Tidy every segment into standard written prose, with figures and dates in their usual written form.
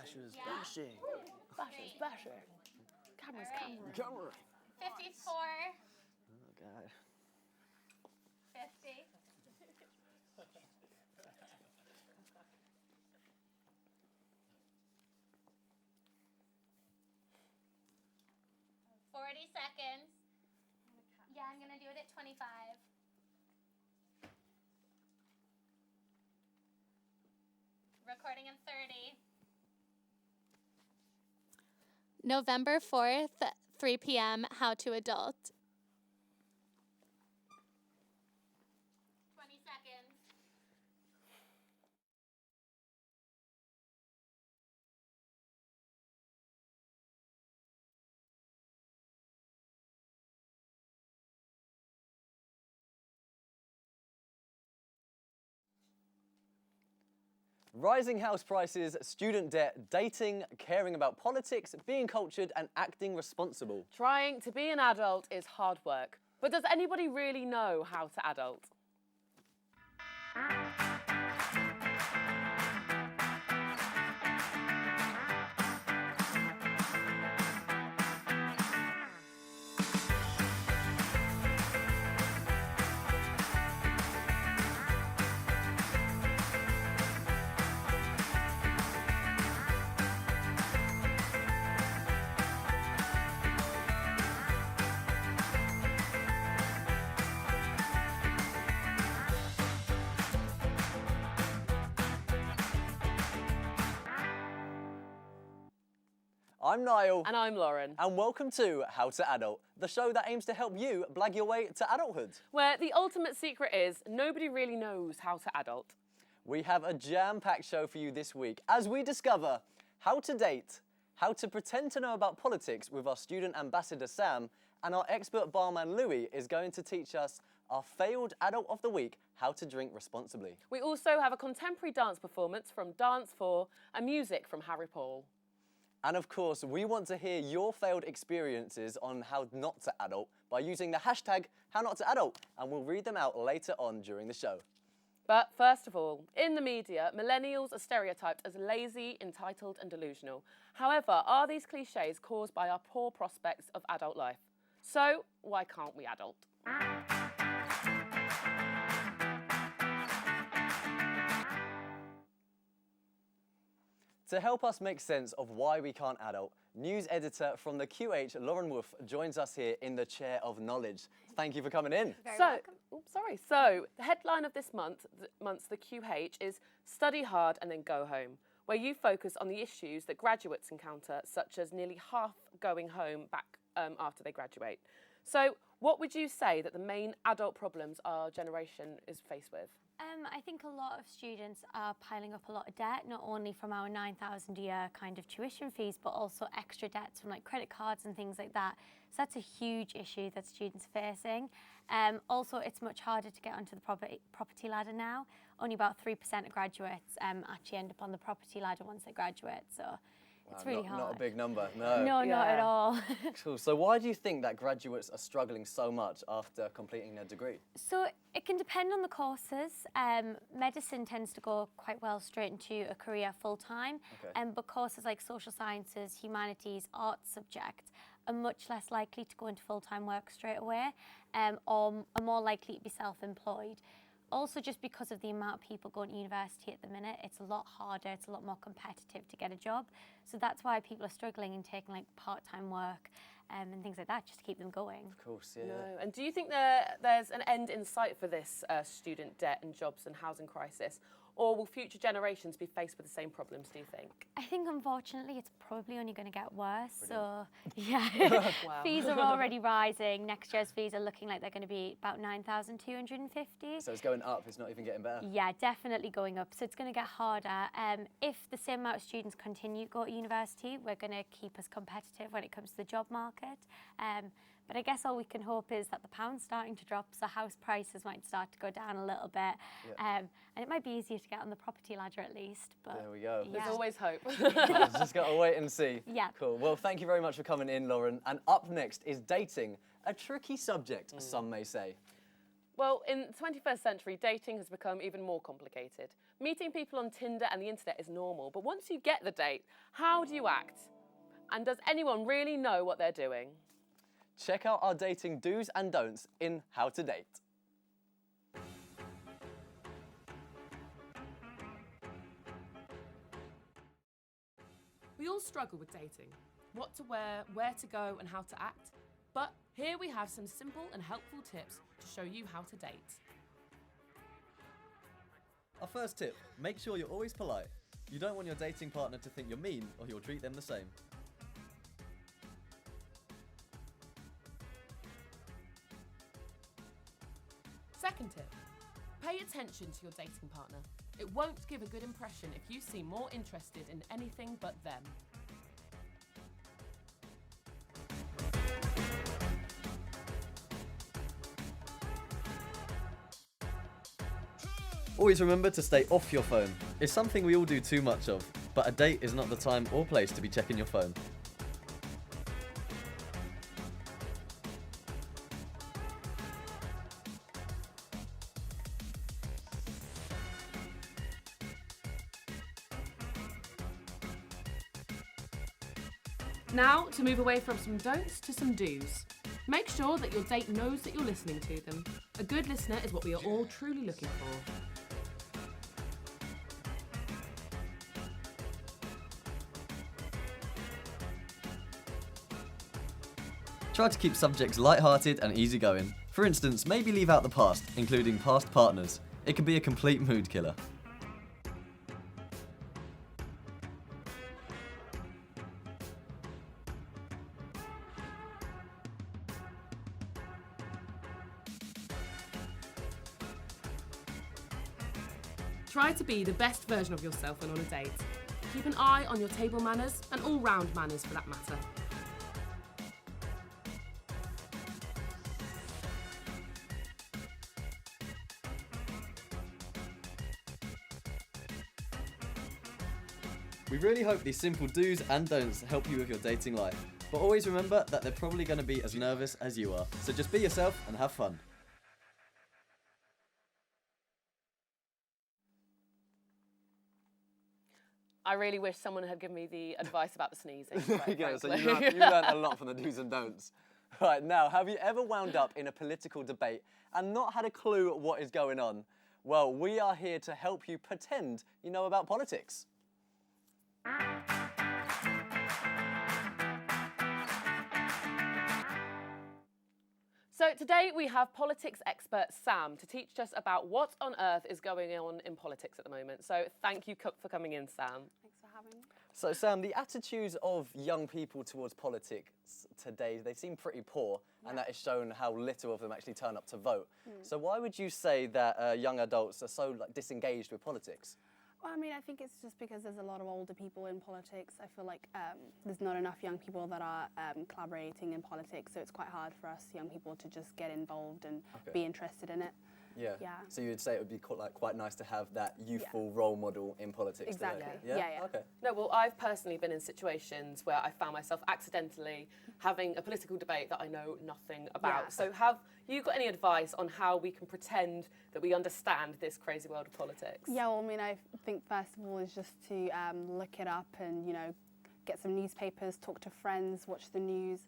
Bashers, Yeah. bashing. Bashers, bashing. Cameras, Right. cameras. Camera. 54. Oh, God. 50. 40 seconds. Yeah, I'm gonna do it at 25. Recording in 30. November 4th, 3 p.m. How to Adult. 20 seconds. Rising house prices, student debt, dating, caring about politics, being cultured and acting responsible. Trying to be an adult is hard work. But does anybody really know how to adult? I'm Niall. And I'm Lauren. And welcome to How to Adult, the show that aims to help you blag your way to adulthood. Where the ultimate secret is nobody really knows how to adult. We have a jam-packed show for you this week as we discover how to date, how to pretend to know about politics with our student ambassador Sam, and our expert barman Louis is going to teach us our failed adult of the week, how to drink responsibly. We also have a contemporary dance performance from Dance 4 and music from Harripaul. And of course, we want to hear your failed experiences on how not to adult by using the hashtag #HowNotToAdult, and we'll read them out later on during the show. But first of all, in the media, millennials are stereotyped as lazy, entitled and delusional. However, are these cliches caused by our poor prospects of adult life? So, why can't we adult? To help us make sense of why we can't adult, news editor from the QH, Lauren Wolf, joins us here in the chair of knowledge. Thank you for coming in. Very welcome. So the headline of this month's the QH is Study Hard and Then Go Home, where you focus on the issues that graduates encounter, such as nearly half going home back after they graduate. So what would you say that the main adult problems our generation is faced with? I think a lot of students are piling up a lot of debt, not only from our 9,000 a year kind of tuition fees, but also extra debts from like credit cards and things like that. So that's a huge issue that students are facing. Also, it's much harder to get onto the property ladder now. Only about 3% of graduates actually end up on the property ladder once they graduate. So it's really hard. Not a big number, no. No, not at all. Cool. So why do you think that graduates are struggling so much after completing their degree? So it can depend on the courses. Medicine tends to go quite well straight into a career full-time. Okay. But courses like social sciences, humanities, arts subjects are much less likely to go into full-time work straight away, or are more likely to be self-employed. Also, just because of the amount of people going to university at the minute, it's a lot harder, it's a lot more competitive to get a job. So that's why people are struggling and taking like part-time work and things like that just to keep them going. Of course, yeah. No. And do you think there's an end in sight for this student debt and jobs and housing crisis? Or will future generations be faced with the same problems, do you think? I think, unfortunately, it's probably only going to get worse. So, yeah, Wow. fees are already rising. Next year's fees are looking like they're going to be about 9,250. So it's going up, it's not even getting better? Yeah, definitely going up. So it's going to get harder. If the same amount of students continue to go to university, we're going to keep us competitive when it comes to the job market. But I guess all we can hope is that the pound's starting to drop, so house prices might start to go down a little bit. Yeah. And it might be easier to get on the property ladder at least. But There we go. There's always hope. Just got to wait and see. Yeah. Cool. Well, thank you very much for coming in, Lauren. And up next is dating, a tricky subject, some may say. Well, in the 21st century, dating has become even more complicated. Meeting people on Tinder and the internet is normal, but once you get the date, how do you act? And does anyone really know what they're doing? Check out our dating do's and don'ts in How to Date. We all struggle with dating. What to wear, where to go, and how to act. But here we have some simple and helpful tips to show you how to date. Our first tip, make sure you're always polite. You don't want your dating partner to think you're mean or you'll treat them the same. Second tip, pay attention to your dating partner. It won't give a good impression if you seem more interested in anything but them. Always remember to stay off your phone. It's something we all do too much of, but a date is not the time or place to be checking your phone. Now, to move away from some don'ts to some do's. Make sure that your date knows that you're listening to them. A good listener is what we are all truly looking for. Try to keep subjects light-hearted and easygoing. For instance, maybe leave out the past, including past partners. It can be a complete mood killer. Try to be the best version of yourself when on a date. Keep an eye on your table manners and all-round manners for that matter. We really hope these simple do's and don'ts help you with your dating life. But always remember that they're probably going to be as nervous as you are. So just be yourself and have fun. I really wish someone had given me the advice about the sneezing. There you go, so you frankly. learned a lot from the do's and don'ts. Right, now, have you ever wound up in a political debate and not had a clue what is going on? Well, we are here to help you pretend you know about politics. So today we have politics expert Sam to teach us about what on earth is going on in politics at the moment. So thank you for coming in, Sam. Thanks for having me. So, Sam, the attitudes of young people towards politics today, they seem pretty poor, and that is shown how little of them actually turn up to vote. So why would you say that young adults are so disengaged with politics? Well, I mean, I think it's just because there's a lot of older people in politics. I feel like there's not enough young people that are collaborating in politics, so it's quite hard for us young people to just get involved and be interested in it. Yeah. Yeah. So you'd say it would be quite nice to have that youthful role model in politics Exactly. today? Yeah. Okay. No, well, I've personally been in situations where I found myself accidentally having a political debate that I know nothing about. Yeah. So have you got any advice on how we can pretend that we understand this crazy world of politics? Yeah, well, I mean, I think first of all is just to look it up and, you know, get some newspapers, talk to friends, watch the news.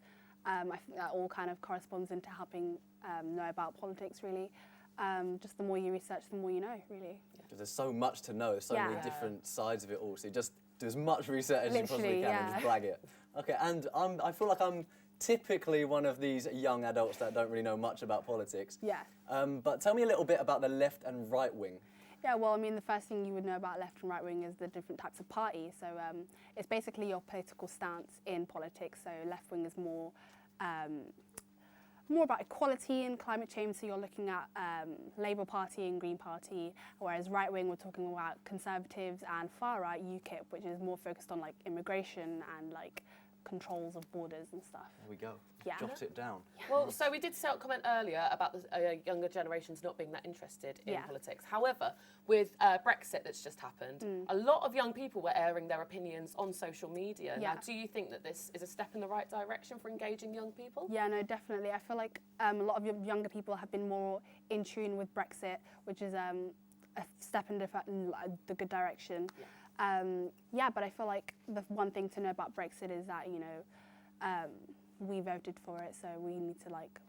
I think that all kind of corresponds into helping know about politics, really. Just the more you research, the more you know, really. Because there's so much to know, so many Yeah. different sides of it all. So you just do as much research as you possibly Literally, can and just blag it. Okay, and I feel like I'm typically one of these young adults that don't really know much about politics. Yeah. But tell me a little bit about the left and right wing. Yeah, well, I mean, the first thing you would know about left and right wing is the different types of parties. So it's basically your political stance in politics. So left wing is more about equality and climate change. So you're looking at Labour Party and Green Party, whereas right wing we're talking about Conservatives and far right UKIP, which is more focused on like immigration and like controls of borders and stuff. There we go. Yeah. Jot it down. Well, so we did comment earlier about the younger generations not being that interested in politics. However, with Brexit that's just happened, a lot of young people were airing their opinions on social media. Yeah. Now, do you think that this is a step in the right direction for engaging young people? Yeah, no, definitely. I feel like a lot of younger people have been more in tune with Brexit, which is a step in the good direction. Yeah. But I feel like the one thing to know about Brexit is that, you know, we voted for it, so we need to like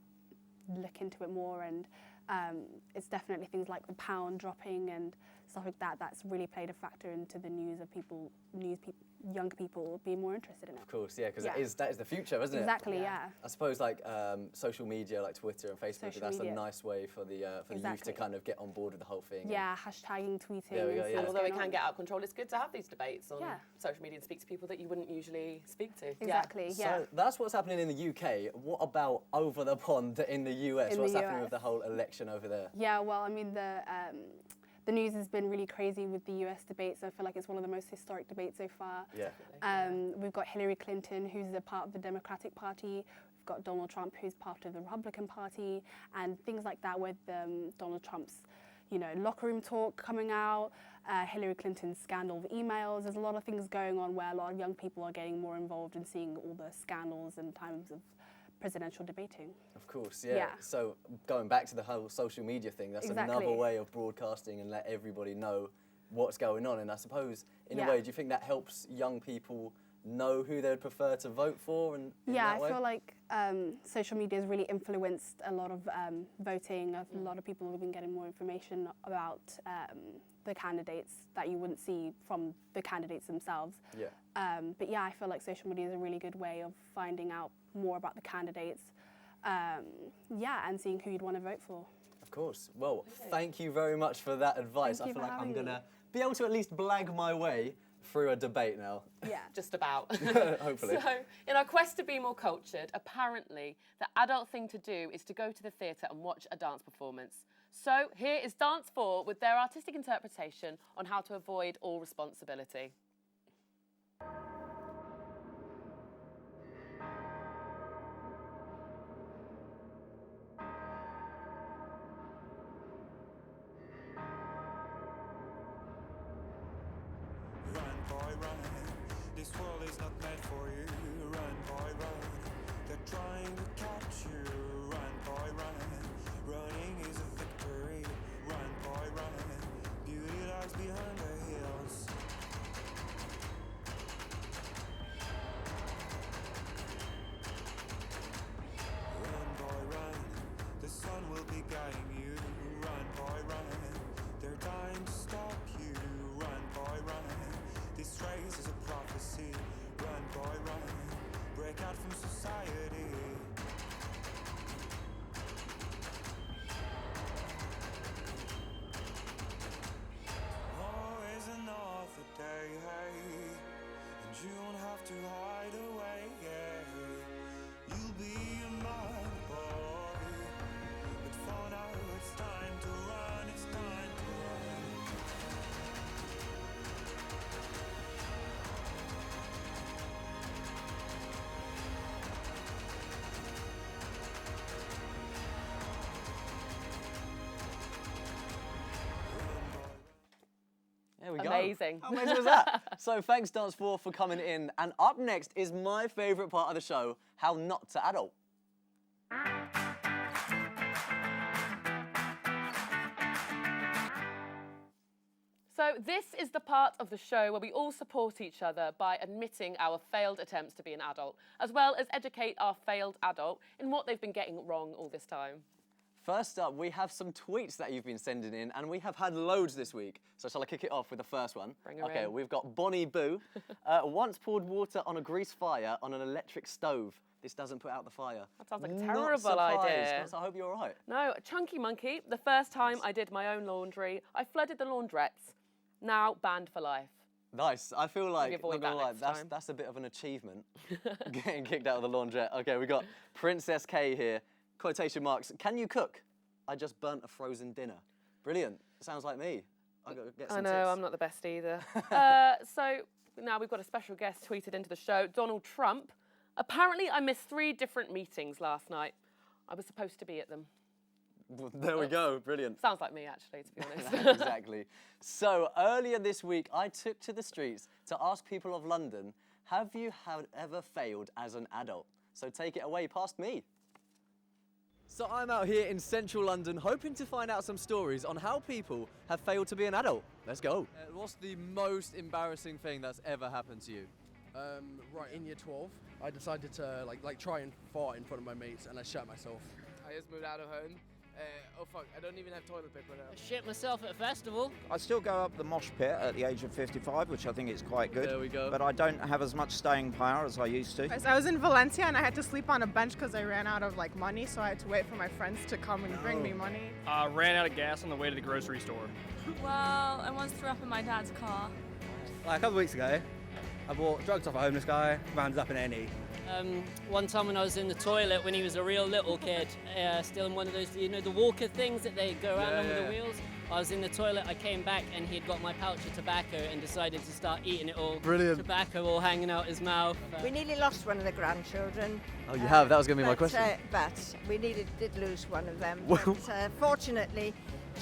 look into it more, and it's definitely things like the pound dropping and stuff like that that's really played a factor into the news of young people being more interested in it. Of course, yeah, because that is the future, isn't it? Exactly, yeah. I suppose like social media, like Twitter and Facebook, Social that's media. a nice way for the youth to Exactly. kind of get on board with the whole thing. Yeah, hashtagging, tweeting. There we go, and yeah. stuff Although it going can on. get out of control, it's good to have these debates on Yeah. social media and speak to people that you wouldn't usually speak to. Exactly, yeah. So that's what's happening in the UK. What about over the pond in the US? In What's the happening US? with the whole election over there? Yeah, well, I mean, the news has been really crazy with the US debates. I feel like it's one of the most historic debates so far. Yeah. We've got Hillary Clinton, who's a part of the Democratic Party. We've got Donald Trump, who's part of the Republican Party, and things like that with Donald Trump's, you know, locker room talk coming out, Hillary Clinton's scandal of emails. There's a lot of things going on where a lot of young people are getting more involved in seeing all the scandals and times of presidential debating. Of course, yeah. Yeah. So going back to the whole social media thing, that's Exactly. another way of broadcasting and let everybody know what's going on. And I suppose, in a Yeah. way, do you think that helps young people know who they'd prefer to vote for? And Yeah, that way? I feel like social media has really influenced a lot of voting. A lot of people have been getting more information about the candidates that you wouldn't see from the candidates themselves. Yeah. But yeah, I feel like social media is a really good way of finding out more about the candidates. Yeah, and seeing who you'd want to vote for. Of course. Well, thank you very much for that advice. Thank I you feel for like I'm having going me. to be able to at least blag my way through a debate now. Yeah. Just about. Hopefully. So, in our quest to be more cultured, apparently the adult thing to do is to go to the theatre and watch a dance performance. So, here is Dance 4 with their artistic interpretation on how to avoid all responsibility. Run, boy, run. This world is not meant for you. Run, boy, run. They're trying to catch you. Run, boy, run. Running is a victory. Run, boy, run. Beauty lies behind the hills. Run, boy, run. The sun will be guiding you. Run, boy, run. They're dying to stop you. Run, boy, run. This race is a prophecy. Run, boy, run. Break out from society. Always another day, hey, and you don't have to hide away, yeah. You'll be a mad boy, but for now it's time to run, it's time to run. There we go. Amazing. How amazing was that? So thanks, Dance 4, for coming in. And up next is my favourite part of the show, How Not to Adult. So this is the part of the show where we all support each other by admitting our failed attempts to be an adult, as well as educate our failed adult in what they've been getting wrong all this time. First up, we have some tweets that you've been sending in, and we have had loads this week. So shall I kick it off with the first one? Bring her Okay, in. we've got Bonnie Boo. Once poured water on a grease fire on an electric stove. This doesn't put out the fire. That sounds like a Not terrible surprised. idea. So I hope you're all right. No, Chunky Monkey, the first time I did my own laundry, I flooded the laundrettes. Now banned for life. Nice. I feel like, avoid not gonna that lie, next that's, time. that's a bit of an achievement, getting kicked out of the laundrette. Okay, we got Princess K here. Quotation marks. Can you cook? I just burnt a frozen dinner. Brilliant. Sounds like me. I gotta get some I know, tips. I'm not the best either. So now we've got a special guest tweeted into the show, Donald Trump. Apparently, I missed 3 different meetings last night. I was supposed to be at them. There we go, brilliant. Sounds like me, actually, to be honest. Exactly. So earlier this week, I took to the streets to ask people of London, have you ever failed as an adult? So take it away past me. So I'm out here in central London hoping to find out some stories on how people have failed to be an adult. Let's go. What's the most embarrassing thing that's ever happened to you? Right in year 12, I decided to like try and fart in front of my mates, and I shut myself. I just moved out of home. Oh fuck, I don't even have toilet paper now. I shit myself at a festival. I still go up the mosh pit at the age of 55, which I think is quite good. There we go. But I don't have as much staying power as I used to. I was in Valencia and I had to sleep on a bench because I ran out of money, so I had to wait for my friends to come and bring me money. Ran out of gas on the way to the grocery store. Well, I once threw up in my dad's car. A couple of weeks ago, I bought drugs off a homeless guy, rounded up in A&E. One time when I was in the toilet when he was a real little kid, still in one of those, the walker things that they go around on with the wheels. I was in the toilet, I came back and he'd got my pouch of tobacco and decided to start eating it all. Brilliant. Tobacco all hanging out his mouth. We nearly lost one of the grandchildren. Oh, you have? That was going to be my but, question. But we did lose one of them. But, fortunately,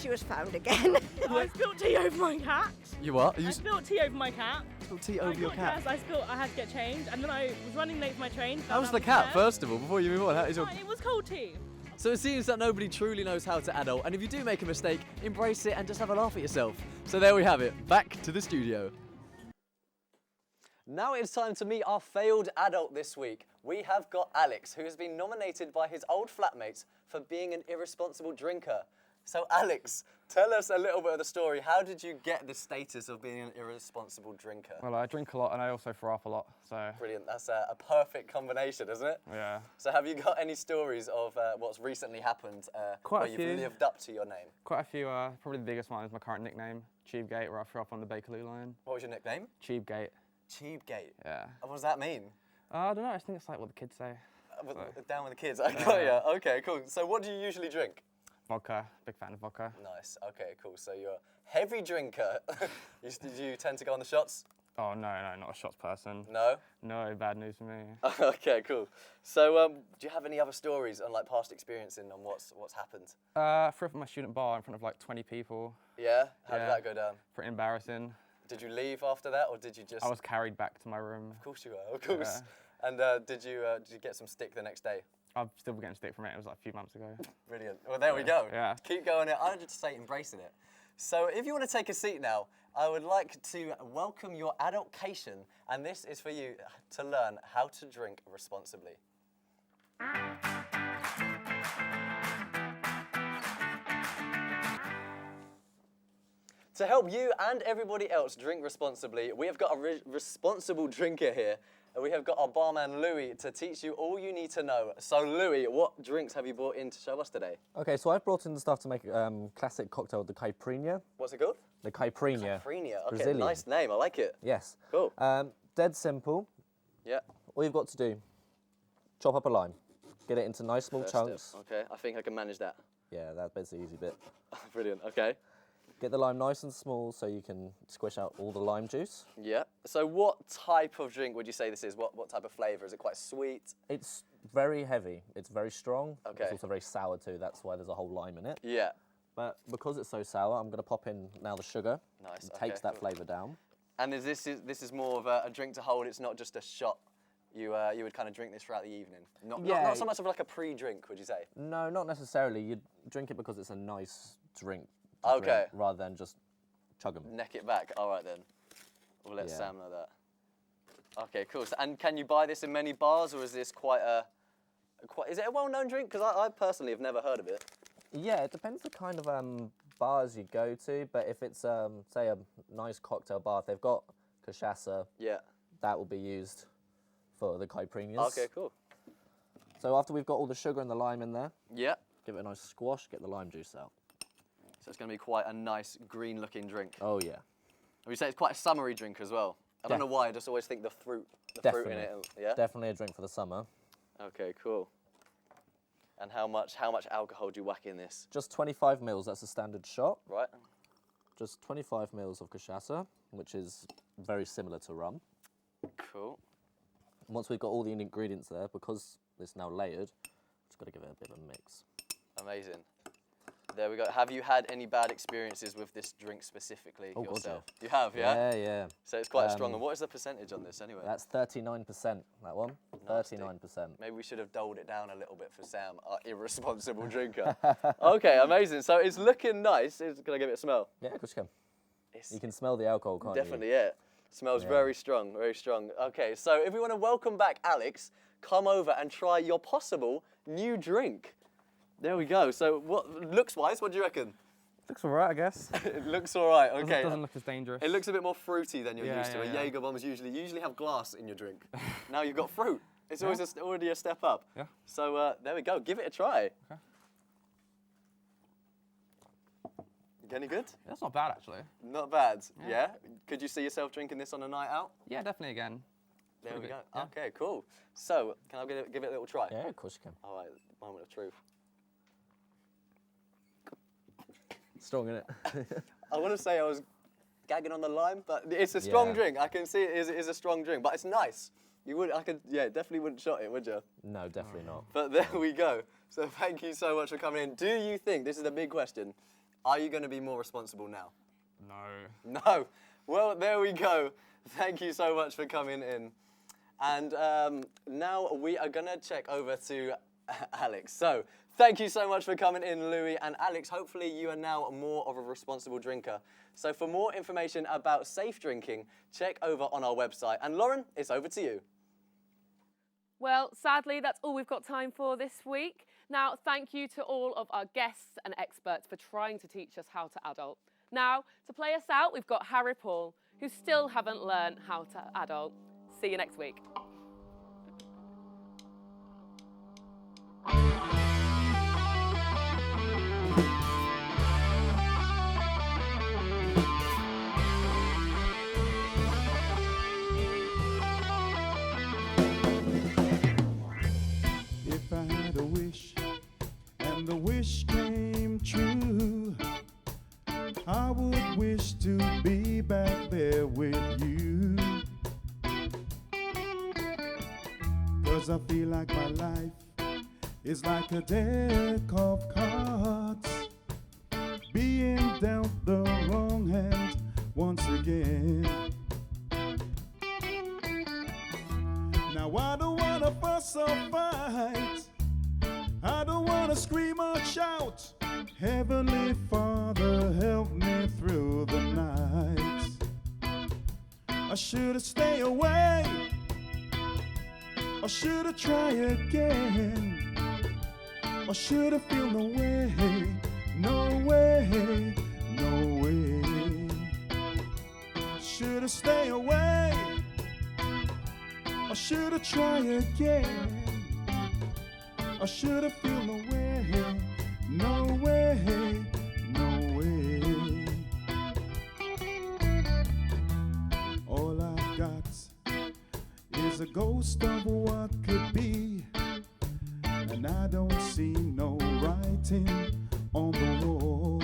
she was found again. I spilled tea over my cat. You what? I spilled tea over my cat. Spilled tea over your cat? I had to get changed, and then I was running late for my train. How's the cat, first of all, before you move on? How is your... It was cold tea. So it seems that nobody truly knows how to adult, and if you do make a mistake, embrace it and just have a laugh at yourself. So there we have it, back to the studio. Now it's time to meet our failed adult this week. We have got Alex, who has been nominated by his old flatmates for being an irresponsible drinker. So Alex, tell us a little bit of the story. How did you get the status of being an irresponsible drinker? Well, I drink a lot and I also throw up a lot, so... Brilliant, that's a perfect combination, isn't it? Yeah. So have you got any stories of what's recently happened where you've lived up to your name? Quite a few, probably the biggest one is my current nickname, Tubegate, where I throw up on the Bakerloo line. What was your nickname? Tubegate. Tubegate? Yeah. What does that mean? I don't know, I think it's like what the kids say. Down with the kids, I got you. Okay, cool. So what do you usually drink? Vodka, big fan of vodka. Nice, okay, cool. So you're a heavy drinker. Do you tend to go on the shots? Oh, no, not a shots person. No? No, bad news for me. Okay, cool. So do you have any other stories on past experiencing on what's happened? Threw up at my student bar in front of 20 people. Yeah? How did that go down? Pretty embarrassing. Did you leave after that, or did you just... I was carried back to my room. Of course you were, of course. Yeah. And did you get some stick the next day? I'm still getting stick from it. It was a few months ago. Brilliant. Well, there we go. Yeah. Keep going. I would just say embracing it. So if you want to take a seat now, I would like to welcome your adultcation, and this is for you to learn how to drink responsibly. To help you and everybody else drink responsibly, we have got a responsible drinker here. We have got our barman Louis to teach you all you need to know. So Louis, what drinks have you brought in to show us today? Okay, so I've brought in the stuff to make classic cocktail, the caipirinha. What's it called? The caipirinha. Caipirinha, okay, Brazilian. nice name, I like it. Yes. Cool. Dead simple. Yeah. All you've got to do, chop up a lime, get it into nice small chunks. Okay, I think I can manage that. Yeah, that's the easy bit. Brilliant, okay. Get the lime nice and small so you can squish out all the lime juice. Yeah. So what type of drink would you say this is? What type of flavour? Is it quite sweet? It's very heavy. It's very strong. Okay. It's also very sour too. That's why there's a whole lime in it. Yeah. But because it's so sour, I'm going to pop in now the sugar. Nice. It takes that flavour down. And this is more of a drink to hold. It's not just a shot. You would kind of drink this throughout the evening. Not so much of like a pre-drink, would you say? No, not necessarily. You drink it because it's a nice drink. Okay. Rather than just chug them. Neck it back. All right then. We'll let Sam know that. Okay, cool. So, and can you buy this in many bars, or is this is it a well-known drink? Because I personally have never heard of it. Yeah, it depends the kind of bars you go to. But if it's say a nice cocktail bar, if they've got cachaça, that will be used for the caipirinhas. Okay, cool. So after we've got all the sugar and the lime in there, give it a nice squash, get the lime juice out. So it's going to be quite a nice green-looking drink. Oh yeah. We say it's quite a summery drink as well. I don't know why. I just always think the fruit in it. Yeah. Definitely a drink for the summer. Okay, cool. And how much alcohol do you whack in this? Just 25 mils. That's a standard shot. Right. Just 25 mils of cachaça, which is very similar to rum. Cool. Once we've got all the ingredients there, because it's now layered, just got to give it a bit of a mix. Amazing. There we go. Have you had any bad experiences with this drink specifically yourself? God, You have, yeah? Yeah. So it's quite strong. And what is the percentage on this anyway? That's 39%, that one. Nasty. 39%. Maybe we should have doled it down a little bit for Sam, our irresponsible drinker. Okay, amazing. So it's looking nice. Can I give it a smell? Yeah, of course you can. You can smell the alcohol, can't Definitely, yeah. Smells very strong, very strong. Okay, so if we want to welcome back Alex, come over and try your possible new drink. There we go. So, looks-wise, what do you reckon? Looks alright, I guess. It looks alright. Okay. Doesn't look as dangerous. It looks a bit more fruity than you're used to. Yeah. Jaeger bombs usually have glass in your drink. Now you've got fruit. It's always already a step up. Yeah. So there we go. Give it a try. Okay. Any good? That's not bad actually. Not bad. Yeah. Could you see yourself drinking this on a night out? Yeah, definitely again. There we go. Yeah. Okay, cool. So, can I give it a little try? Yeah, of course you can. All right, moment of truth. Strong, innit? I want to say I was gagging on the lime, but it's a strong drink. I can see it is a strong drink, but it's nice. Definitely wouldn't shot it, would you? No, definitely not. But there we go. So thank you so much for coming in. Do you think, this is the big question, are you going to be more responsible now? No. No. Well, there we go. Thank you so much for coming in. And now we are going to check over to Alex. So thank you so much for coming in, Louis. And Alex, hopefully you are now more of a responsible drinker. So for more information about safe drinking, check over on our website. And Lauren, it's over to you. Well, sadly, that's all we've got time for this week. Now, thank you to all of our guests and experts for trying to teach us how to adult. Now, to play us out, we've got Harripaul, who still haven't learned how to adult. See you next week. If I had a wish and the wish came true, I would wish to be back there with you. 'Cause I feel like my life is like a deck of cards, being dealt the wrong hand once again. Now I don't wanna fuss or fight, I don't wanna scream or shout. Heavenly Father, help me through the night. I should've stayed away, or should've tried again, or should've feel no way, no way, no way. Should've stayed away, or should've tried again, or should've feel no way, no way, no way. All I've got is a ghost of what could be, and I don't see no writing on the wall.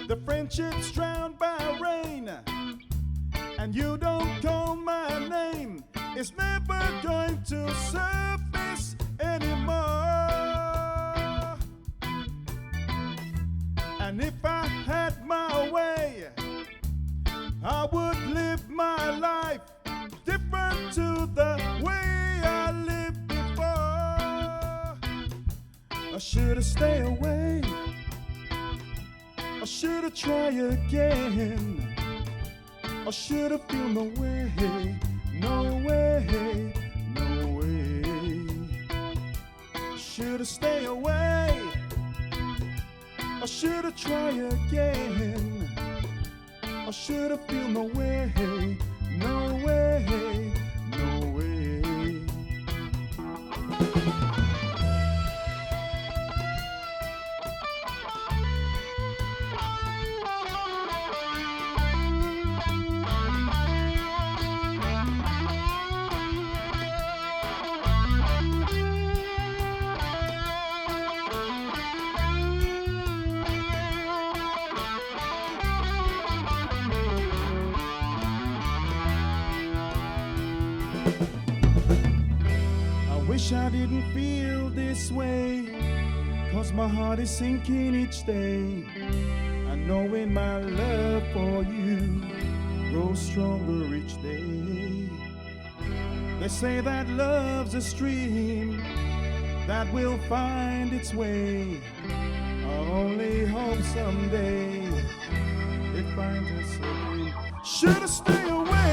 The friendship's drowned by rain, and you don't call my name. It's never going to surface anymore. And if I had my way, I would live my life different to the way I lived before. I should've stayed away, I should've tried again, I should've feel no way, no way, no way. Should've stayed away, I should've tried again, I should've feel no way, no way, no way. wish I didn't feel this way, 'cause my heart is sinking each day. And knowing my love for you grows stronger each day. They say that love's a stream that will find its way. I only hope someday it finds us again. Should I stay away?